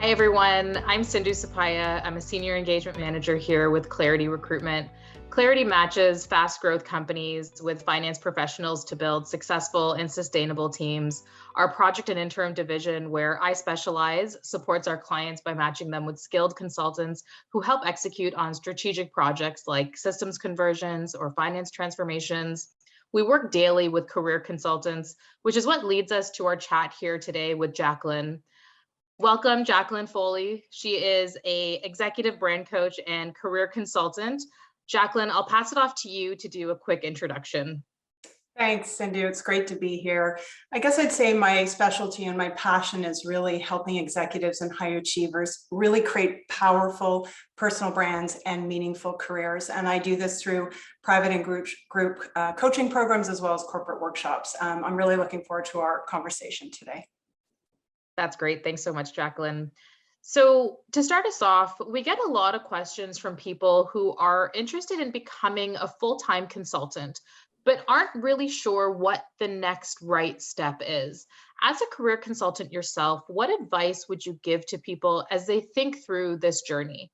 Hi, everyone. I'm Sindhu Suppiah. I'm a senior engagement manager here with Clarity Recruitment. Clarity matches fast growth companies with finance professionals to build successful and sustainable teams. Our project and interim division, where I specialize, supports our clients by matching them with skilled consultants who help execute on strategic projects like systems conversions or finance transformations. We work daily with career consultants, which is what leads us to our chat here today with Jacqueline. Welcome, Jacqueline Foley. She is a executive brand coach and career consultant. Jacqueline, I'll pass it off to you to do a quick introduction. Thanks, Sindhu. It's great to be here. I guess I'd say my specialty and my passion is really helping executives and high achievers really create powerful personal brands and meaningful careers. And I do this through private and group coaching programs as well as corporate workshops. I'm really looking forward to our conversation today. That's great. Thanks so much, Jacqueline. So to start us off, we get a lot of questions from people who are interested in becoming a full-time consultant, but aren't really sure what the next right step is. As a career consultant yourself, what advice would you give to people as they think through this journey?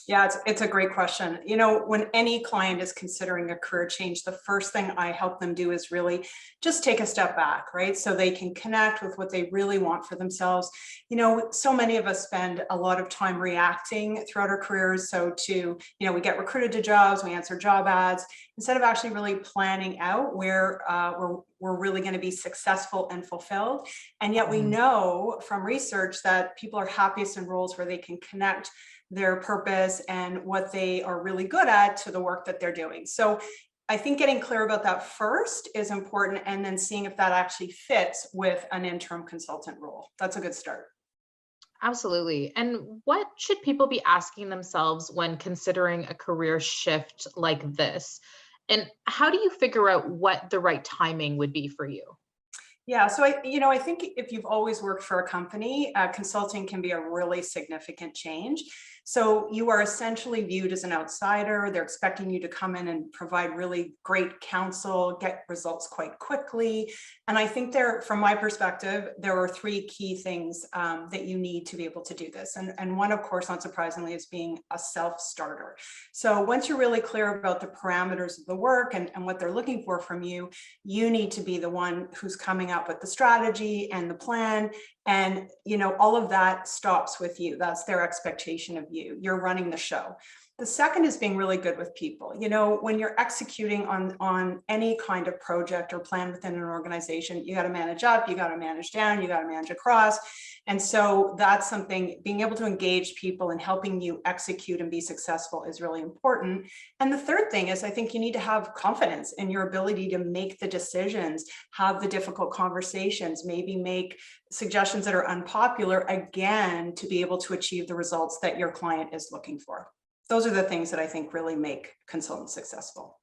Yeah, it's a great question. You know, when any client is considering a career change, the first thing I help them do is really just take a step back, right? So they can connect with what they really want for themselves. You know, so many of us spend a lot of time reacting throughout our careers. So we get recruited to jobs, we answer job ads, instead of actually really planning out where we're really going to be successful and fulfilled. And yet we know from research that people are happiest in roles where they can connect their purpose and what they are really good at to the work that they're doing. So I think getting clear about that first is important, and then seeing if that actually fits with an interim consultant role. That's a good start. Absolutely. And what should people be asking themselves when considering a career shift like this? And how do you figure out what the right timing would be for you? Yeah, so I think if you've always worked for a company, consulting can be a really significant change. So you are essentially viewed as an outsider. They're expecting you to come in and provide really great counsel, get results quite quickly. And I think from my perspective, there are three key things that you need to be able to do this. And one, of course, not surprisingly, is being a self-starter. So once you're really clear about the parameters of the work and what they're looking for from you, you need to be the one who's coming up with the strategy and the plan. And, all of that stops with you. That's their expectation of you. You're running the show. The second is being really good with people. When you're executing on any kind of project or plan within an organization, you got to manage up, you got to manage down, you got to manage across. And so that's something, being able to engage people and helping you execute and be successful is really important. And the third thing is, I think you need to have confidence in your ability to make the decisions, have the difficult conversations, maybe make suggestions that are unpopular, again, to be able to achieve the results that your client is looking for. Those are the things that I think really make consultants successful.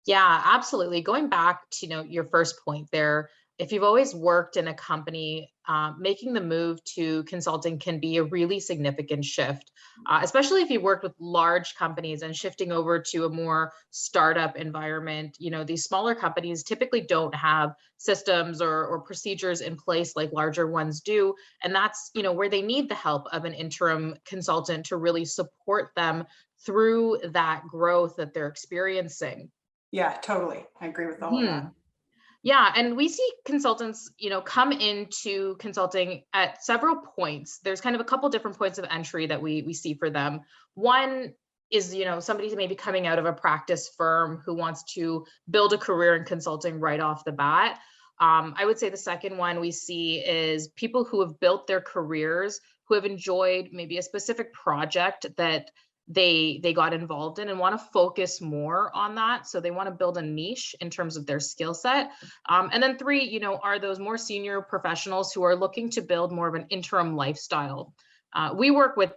Yeah, absolutely. Going back to your first point there, if you've always worked in a company, making the move to consulting can be a really significant shift, especially if you worked with large companies and shifting over to a more startup environment. These smaller companies typically don't have systems or procedures in place like larger ones do, and that's where they need the help of an interim consultant to really support them through that growth that they're experiencing. Yeah, totally. I agree with all of that. Yeah, and we see consultants, come into consulting at several points. There's kind of a couple different points of entry that we see for them. One is, somebody maybe coming out of a practice firm who wants to build a career in consulting right off the bat. I would say the second one we see is people who have built their careers, who have enjoyed maybe a specific project that they got involved in and want to focus more on that. So they want to build a niche in terms of their skill set. And then three, are those more senior professionals who are looking to build more of an interim lifestyle. We work with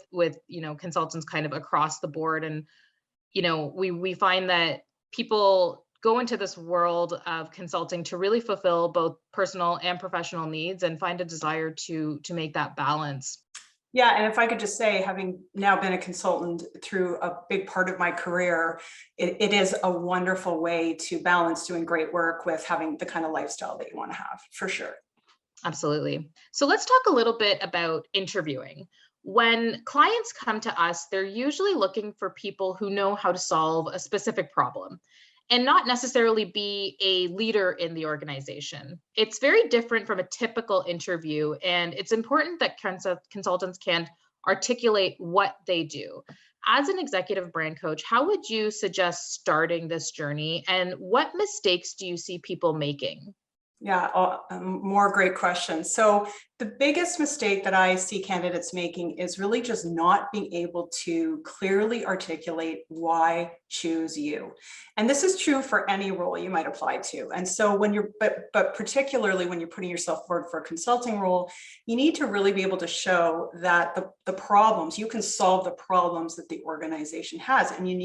consultants kind of across the board, and we find that people go into this world of consulting to really fulfill both personal and professional needs and find a desire to make that balance. Yeah, and if I could just say, having now been a consultant through a big part of my career, it is a wonderful way to balance doing great work with having the kind of lifestyle that you want to have, for sure. Absolutely. So let's talk a little bit about interviewing. When clients come to us, they're usually looking for people who know how to solve a specific problem and not necessarily be a leader in the organization. It's very different from a typical interview, and it's important that consultants can articulate what they do. As an executive brand coach, how would you suggest starting this journey, and what mistakes do you see people making? Yeah, more great questions. So the biggest mistake that I see candidates making is really just not being able to clearly articulate why choose you. And this is true for any role you might apply to. And so when you're, but particularly when you're putting yourself forward for a consulting role, you need to really be able to show that the problems, you can solve the problems that the organization has. And you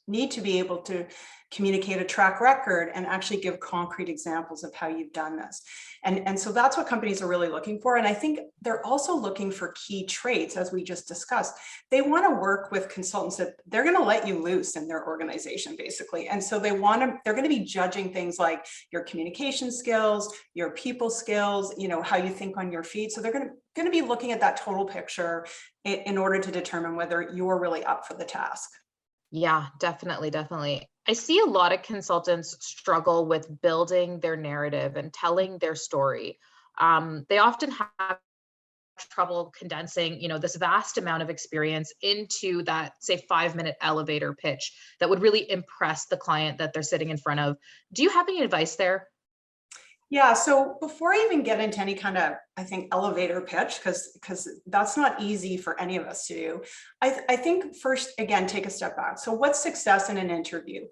need to be able to communicate a track record and actually give concrete examples of how you've done this. And so that's what companies are really looking for. And I think they're also looking for key traits, as we just discussed. They want to work with consultants that they're going to let you loose in their organization, basically. And so they're going to be judging things like your communication skills, your people skills, how you think on your feet. So they're going to be looking at that total picture in order to determine whether you're really up for the task. Yeah, definitely, definitely. I see a lot of consultants struggle with building their narrative and telling their story. They often have trouble condensing, this vast amount of experience into that, say, 5-minute elevator pitch that would really impress the client that they're sitting in front of. Do you have any advice there? Yeah, so before I even get into any kind of, I think, elevator pitch, because that's not easy for any of us to do, I think first, again, take a step back. So what's success in an interview?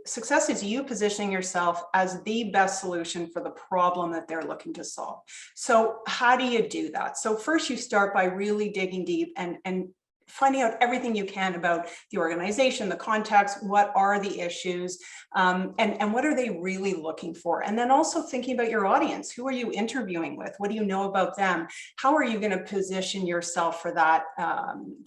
Success is you positioning yourself as the best solution for the problem that they're looking to solve. So how do you do that? So first you start by really digging deep and finding out everything you can about the organization, the context, what are the issues, and what are they really looking for? And then also thinking about your audience. Who are you interviewing with? What do you know about them? How are you going to position yourself for that,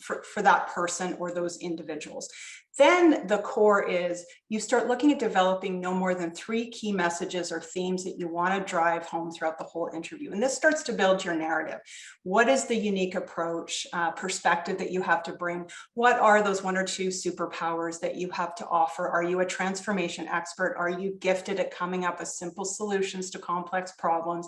for that person or those individuals? Then the core is you start looking at developing no more than 3 key messages or themes that you want to drive home throughout the whole interview. And this starts to build your narrative. What is the unique approach, perspective that you have to bring? What are those 1 or 2 superpowers that you have to offer? Are you a transformation expert? Are you gifted at coming up with simple solutions to complex problems?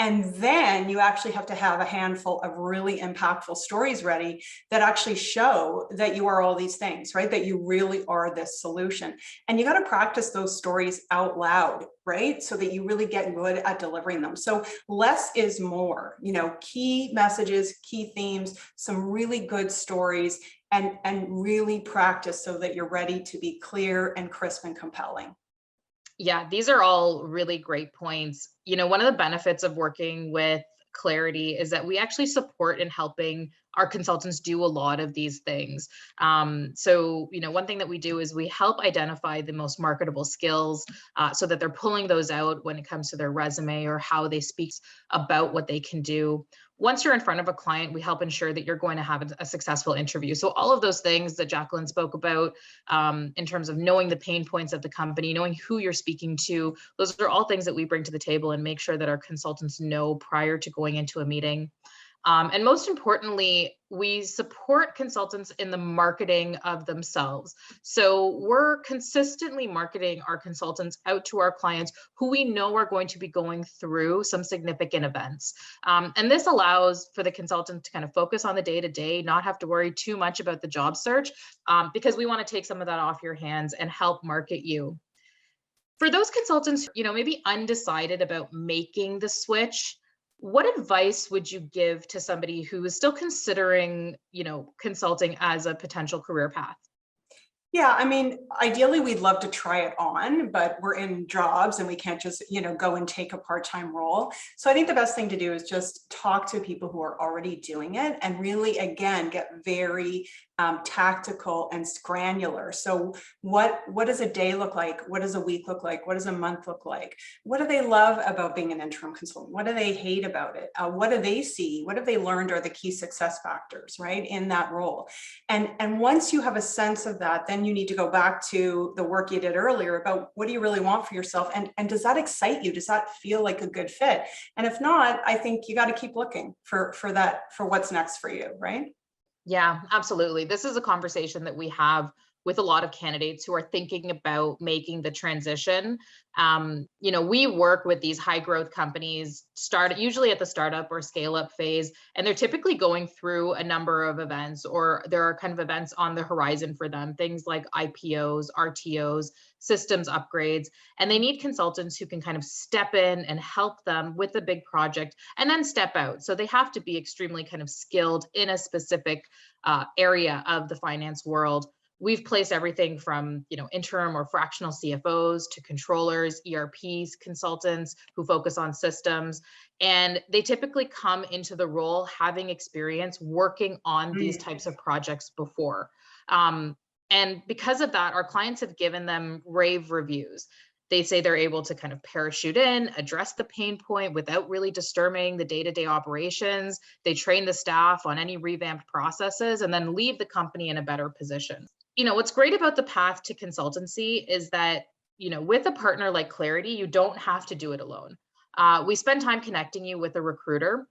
And then you actually have to have a handful of really impactful stories ready that actually show that you are all these things, right? That you really are this solution. And you got to practice those stories out loud, right? So that you really get good at delivering them. So less is more, key messages, key themes, some really good stories, and really practice so that you're ready to be clear and crisp and compelling. Yeah, these are all really great points. One of the benefits of working with Clarity is that we actually support in helping our consultants do a lot of these things. So, one thing that we do is we help identify the most marketable skills so that they're pulling those out when it comes to their resume or how they speak about what they can do. Once you're in front of a client, we help ensure that you're going to have a successful interview. So all of those things that Jacqueline spoke about in terms of knowing the pain points of the company, knowing who you're speaking to, those are all things that we bring to the table and make sure that our consultants know prior to going into a meeting. And most importantly, we support consultants in the marketing of themselves. So we're consistently marketing our consultants out to our clients who we know are going to be going through some significant events. And this allows for the consultant to kind of focus on the day-to-day, not have to worry too much about the job search, because we want to take some of that off your hands and help market you. For those consultants, maybe undecided about making the switch, what advice would you give to somebody who is still considering, consulting as a potential career path? Yeah, I mean, ideally, we'd love to try it on, but we're in jobs and we can't just, go and take a part-time role. So I think the best thing to do is just talk to people who are already doing it and really, again, get very tactical and granular. So what does a day look like? What does a week look like? What does a month look like? What do they love about being an interim consultant? What do they hate about it? What do they see? What have they learned are the key success factors, right, in that role? And once you have a sense of that, then then you need to go back to the work you did earlier about what do you really want for yourself? And does that excite you? Does that feel like a good fit? And if not, I think you got to keep looking for what's next for you, right? Yeah, absolutely. This is a conversation that we have with a lot of candidates who are thinking about making the transition. We work with these high growth companies, usually at the startup or scale up phase, and they're typically going through a number of events, or there are kind of events on the horizon for them, things like IPOs, RTOs, systems upgrades, and they need consultants who can kind of step in and help them with the big project and then step out. So they have to be extremely kind of skilled in a specific area of the finance world. We've placed everything from, interim or fractional CFOs to controllers, ERPs, consultants who focus on systems. And they typically come into the role having experience working on these types of projects before. And because of that, our clients have given them rave reviews. They say they're able to kind of parachute in, address the pain point without really disturbing the day-to-day operations. They train the staff on any revamped processes and then leave the company in a better position. What's great about the path to consultancy is that, with a partner like Clarity, you don't have to do it alone. We spend time connecting you with a recruiter,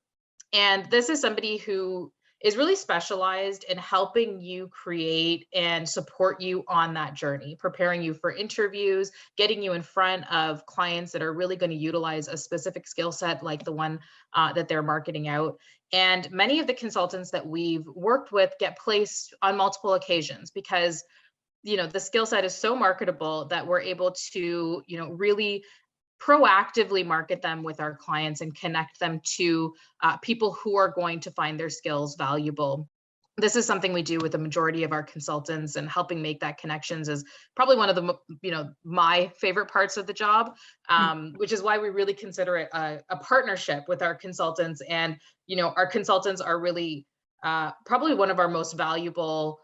and this is somebody who is really specialized in helping you create and support you on that journey, preparing you for interviews, getting you in front of clients that are really going to utilize a specific skill set like the one that they're marketing out. And many of the consultants that we've worked with get placed on multiple occasions because, the skill set is so marketable that we're able to, really proactively market them with our clients and connect them to people who are going to find their skills valuable. This is something we do with the majority of our consultants, and helping make that connections is probably one of the, my favorite parts of the job, which is why we really consider it a partnership with our consultants. And, our consultants are really probably one of our most valuable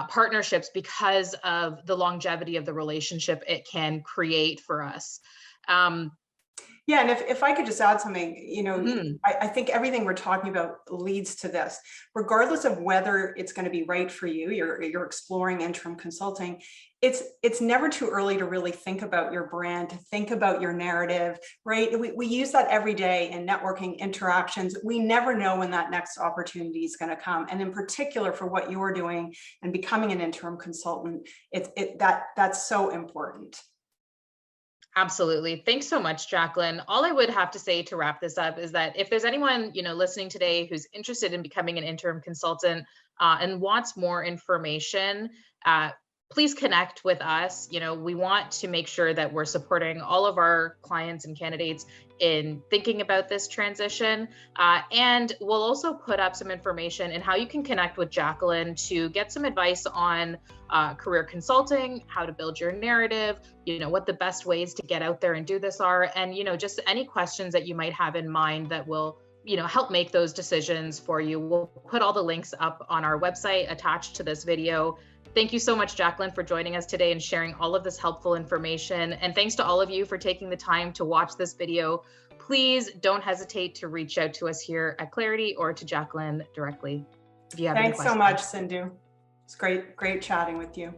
partnerships because of the longevity of the relationship it can create for us. Yeah, and if I could just add something, I think everything we're talking about leads to this. Regardless of whether it's going to be right for you, you're exploring interim consulting. It's never too early to really think about your brand, to think about your narrative, right? We use that every day in networking interactions. We never know when that next opportunity is going to come, and in particular for what you're doing and becoming an interim consultant, that's so important. Absolutely. Thanks so much, Jacqueline. All I would have to say to wrap this up is that if there's anyone, listening today who's interested in becoming an interim consultant and wants more information, please connect with us. We want to make sure that we're supporting all of our clients and candidates in thinking about this transition. And we'll also put up some information in how you can connect with Jacqueline to get some advice on career consulting, how to build your narrative, what the best ways to get out there and do this are, and, just any questions that you might have in mind that will help make those decisions for you. We'll put all the links up on our website attached to this video. Thank you so much, Jacqueline, for joining us today and sharing all of this helpful information. And thanks to all of you for taking the time to watch this video. Please don't hesitate to reach out to us here at Clarity or to Jacqueline directly if you have any questions. Thanks so much, Sindhu. It's great chatting with you.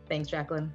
Thanks, Jacqueline.